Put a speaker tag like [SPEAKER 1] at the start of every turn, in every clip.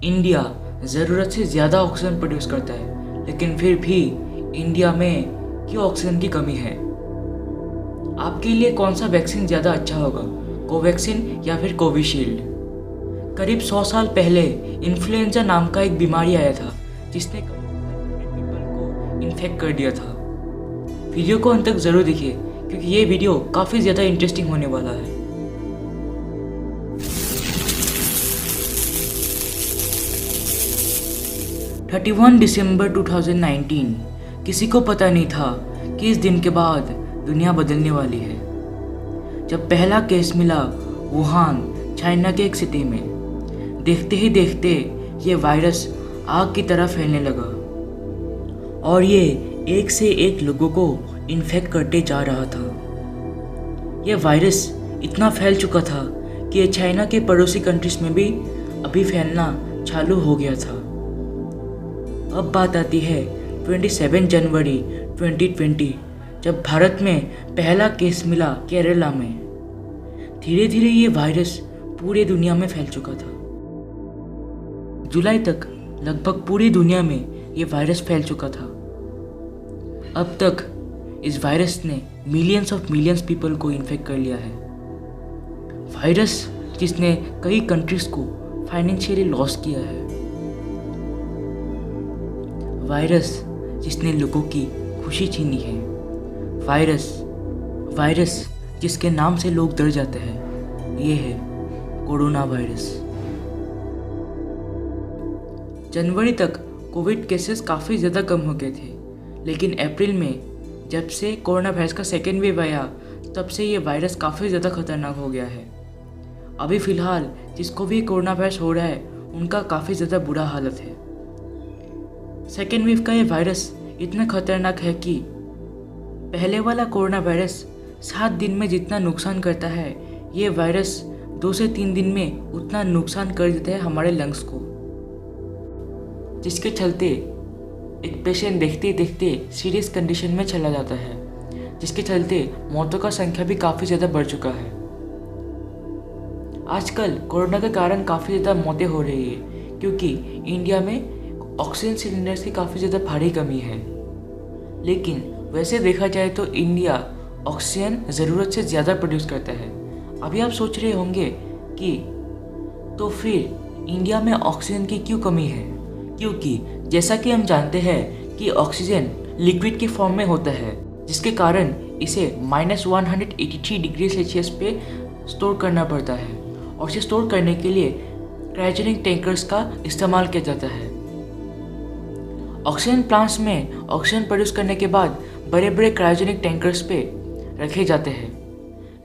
[SPEAKER 1] India ज़रूरत से ज़्यादा ऑक्सीजन प्रोड्यूस करता है, लेकिन फिर भी इंडिया में क्यों ऑक्सीजन की कमी है? आपके लिए कौन सा वैक्सीन ज़्यादा अच्छा होगा, कोवैक्सीन या फिर कोविशील्ड? करीब 100 साल पहले इन्फ्लुएंजा नाम का एक बीमारी आया था जिसने पीपल को इन्फेक्ट कर दिया था। वीडियो को अंत तक ज़रूर देखिए क्योंकि ये वीडियो काफ़ी ज़्यादा इंटरेस्टिंग होने वाला है। दिसंबर 2019 किसी को पता नहीं था कि इस दिन के बाद दुनिया बदलने वाली है। जब पहला केस मिला वुहान, चाइना के एक सिटी में, देखते ही देखते ये वायरस आग की तरह फैलने लगा और ये एक से एक लोगों को इन्फेक्ट करते जा रहा था। यह वायरस इतना फैल चुका था कि ये चाइना के पड़ोसी कंट्रीज में भी अभी फैलना चालू हो गया था। अब बात आती है 27 जनवरी 2020 जब भारत में पहला केस मिला केरला में। धीरे धीरे ये वायरस पूरे दुनिया में फैल चुका था। जुलाई तक लगभग पूरी दुनिया में ये वायरस फैल चुका था। अब तक इस वायरस ने मिलियंस पीपल को इन्फेक्ट कर लिया है। वायरस जिसने कई कंट्रीज को फाइनेंशियली लॉस किया है। वायरस जिसने लोगों की खुशी छीनी है। वायरस जिसके नाम से लोग डर जाते हैं। ये है कोरोना वायरस। जनवरी तक कोविड केसेस काफ़ी ज़्यादा कम हो गए थे, लेकिन अप्रैल में जब से कोरोना वायरस का सेकेंड वेव आया तब से ये वायरस काफ़ी ज़्यादा खतरनाक हो गया है। अभी फ़िलहाल जिसको भी कोरोना वायरस हो रहा है उनका काफ़ी ज़्यादा बुरा हालत है। सेकेंड वेव का ये वायरस इतना खतरनाक है कि पहले वाला कोरोना वायरस 7 दिन में जितना नुकसान करता है, ये वायरस 2 से 3 दिन में उतना नुकसान कर देता है हमारे लंग्स को, जिसके चलते एक पेशेंट देखते देखते सीरियस कंडीशन में चला जाता है, जिसके चलते मौतों का संख्या भी काफ़ी ज़्यादा बढ़ चुका है। आजकल कोरोना के कारण काफ़ी ज़्यादा मौतें हो रही है क्योंकि इंडिया में ऑक्सीजन सिलेंडर्स की काफ़ी ज़्यादा भारी कमी है। लेकिन वैसे देखा जाए तो इंडिया ऑक्सीजन ज़रूरत से ज़्यादा प्रोड्यूस करता है। अभी आप सोच रहे होंगे कि तो फिर इंडिया में ऑक्सीजन की क्यों कमी है? क्योंकि जैसा कि हम जानते हैं कि ऑक्सीजन लिक्विड के फॉर्म में होता है, जिसके कारण इसे -183 डिग्री सेल्सियस पे स्टोर करना पड़ता है और इसे स्टोर करने के लिए क्रायोजेनिक टैंकर्स का इस्तेमाल किया जाता है। ऑक्सीजन प्लांट्स में ऑक्सीजन प्रोड्यूस करने के बाद बड़े बड़े क्रायोजेनिक टैंकर्स पे रखे जाते हैं।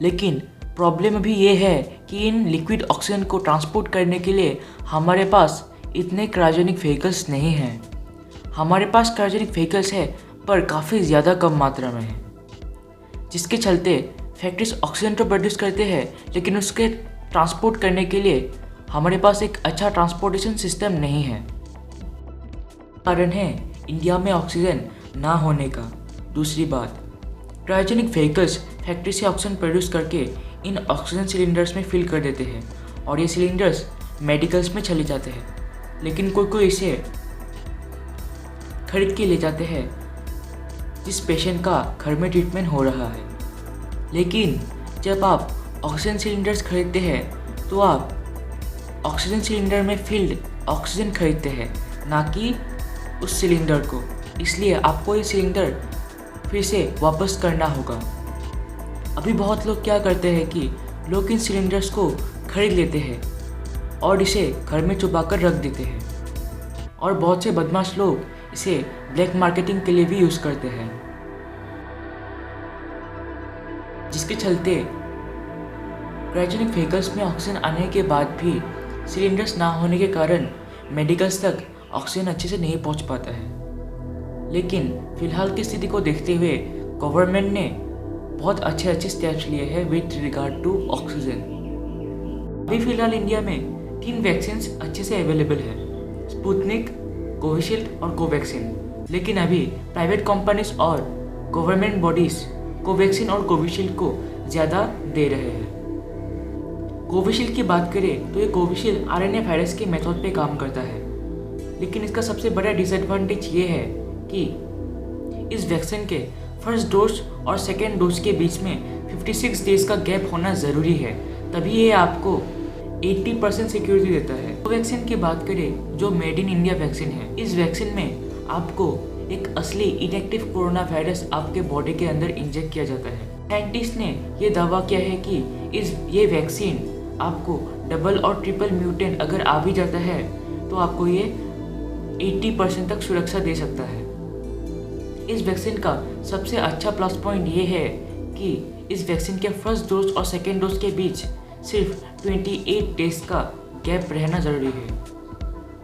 [SPEAKER 1] लेकिन प्रॉब्लम अभी ये है कि इन लिक्विड ऑक्सीजन को ट्रांसपोर्ट करने के लिए हमारे पास इतने क्रायोजेनिक व्हीकल्स नहीं हैं। हमारे पास क्रायोजेनिक व्हीकल्स है पर काफ़ी ज़्यादा कम मात्रा में है, जिसके चलते फैक्ट्रीज ऑक्सीजन तो प्रोड्यूस करते हैं लेकिन उसके ट्रांसपोर्ट करने के लिए हमारे पास एक अच्छा ट्रांसपोर्टेशन सिस्टम नहीं है। कारण है इंडिया में ऑक्सीजन ना होने का। दूसरी बात, क्रायोजेनिक व्हीकल्स फैक्ट्री से ऑक्सीजन प्रोड्यूस करके इन ऑक्सीजन सिलेंडर्स में फिल कर देते हैं और ये सिलेंडर्स मेडिकल्स में चले जाते हैं, लेकिन कोई इसे खरीद के ले जाते हैं जिस पेशेंट का घर में ट्रीटमेंट हो रहा है। लेकिन जब आप ऑक्सीजन सिलेंडर्स खरीदते हैं तो आप ऑक्सीजन सिलेंडर में फिल्ड ऑक्सीजन खरीदते हैं, ना कि उस सिलेंडर को। इसलिए आपको ये सिलेंडर फिर से वापस करना होगा। अभी बहुत लोग क्या करते हैं कि लोग इन सिलेंडर्स को खरीद लेते हैं और इसे घर में छुपा कर रख देते हैं, और बहुत से बदमाश लोग इसे ब्लैक मार्केटिंग के लिए भी यूज़ करते हैं, जिसके चलते क्रायोजेनिक व्हीकल्स में ऑक्सीजन आने के बाद भी सिलेंडर्स ना होने के कारण मेडिकल्स तक ऑक्सीजन अच्छे से नहीं पहुंच पाता है। लेकिन फिलहाल की स्थिति को देखते हुए गवर्नमेंट ने बहुत अच्छे स्टेप्स लिए हैं विद रिगार्ड टू ऑक्सीजन। अभी फिलहाल इंडिया में 3 वैक्सीन अच्छे से अवेलेबल है, स्पुतनिक, कोविशील्ड और कोवैक्सीन। लेकिन अभी प्राइवेट कंपनीज और गवर्नमेंट बॉडीज़ कोवैक्सीन और कोविशील्ड को ज़्यादा दे रहे हैं। कोविशील्ड की बात करें तो ये कोविशील्ड आरएनए वायरस के मेथड पे काम करता है, लेकिन इसका सबसे बड़ा डिसएडवांटेज ये है कि इस वैक्सीन के फर्स्ट डोज और सेकेंड डोज के बीच में 56 डेज का गैप होना ज़रूरी है, तभी ये आपको 80% सिक्योरिटी देता है। कोवैक्सीन की बात करें जो मेड इन इंडिया वैक्सीन है, इस वैक्सीन में आपको एक असली इनएक्टिव कोरोना वायरस आपके बॉडी के अंदर इंजेक्ट किया जाता है। साइंटिस्ट ने ये दावा किया है कि ये वैक्सीन आपको डबल और ट्रिपल म्यूटेंट अगर आ भी जाता है तो आपको ये 80% तक सुरक्षा दे सकता है। इस वैक्सीन का सबसे अच्छा प्लस पॉइंट ये है कि इस वैक्सीन के फर्स्ट डोज और सेकेंड डोज के बीच सिर्फ 28 डेज का गैप रहना ज़रूरी है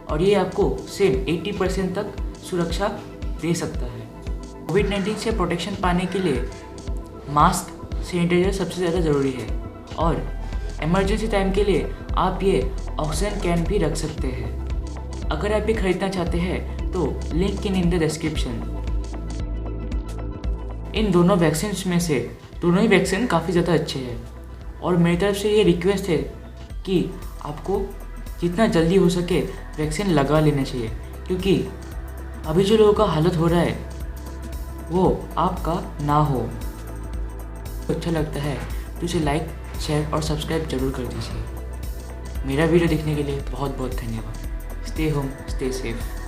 [SPEAKER 1] और ये आपको सिर्फ 80% तक सुरक्षा दे सकता है। कोविड-19 से प्रोटेक्शन पाने के लिए मास्क, सैनिटाइजर सबसे ज़्यादा ज़रूरी है और इमरजेंसी टाइम के लिए आप ये ऑक्सीजन कैन भी रख सकते हैं। अगर आप ये खरीदना चाहते हैं तो लिंक इन द डिस्क्रिप्शन। इन दोनों वैक्सीन में से दोनों ही वैक्सीन काफ़ी ज़्यादा अच्छे हैं और मेरी तरफ से ये रिक्वेस्ट है कि आपको जितना जल्दी हो सके वैक्सीन लगा लेना चाहिए, क्योंकि अभी जो लोगों का हालत हो रहा है वो आपका ना हो। अच्छा लगता है तो इसे लाइक, शेयर और सब्सक्राइब जरूर कर दीजिए। मेरा वीडियो देखने के लिए बहुत बहुत धन्यवाद। Stay home, stay safe.